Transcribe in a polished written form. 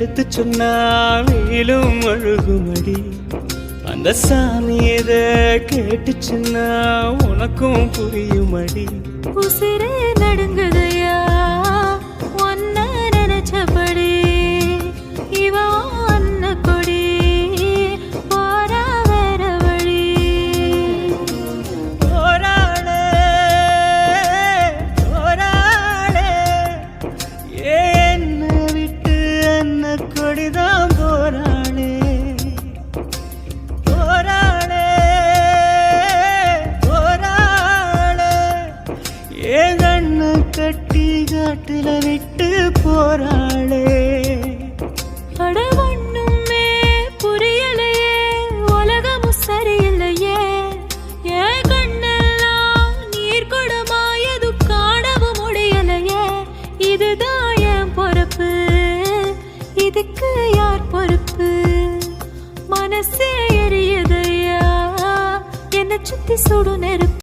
எடுத்து சொன்னா வெயிலும் அழுகுமடி. அந்த சாமி எத கேட்டுச்சுன்னா உனக்கும் புரியுமடி. உசிரே நடுங்குதையா ஒன்ன நினைச்சபடி. இவா அன்ன கொடி போரா வேற வழி. போராளே போராளே என்ன விட்டு அன்ன கொடிதான் போராளே. போராளே போராளே ஏன் கண்ண கட்டி காட்டுல விட்டு போராளே. அட ஒண்ணுமே புரியலையே உலகமும் சரியில்லையே. என் கண்ணெல்லாம் நீர் குடமாயது காணவும் முடியலையே. இதுதான் என் பொறுப்பு, இதுக்கு யார் பொறுப்பு? மனசே எரியுதையா என்னை சுத்தி சுடு நெருப்பு.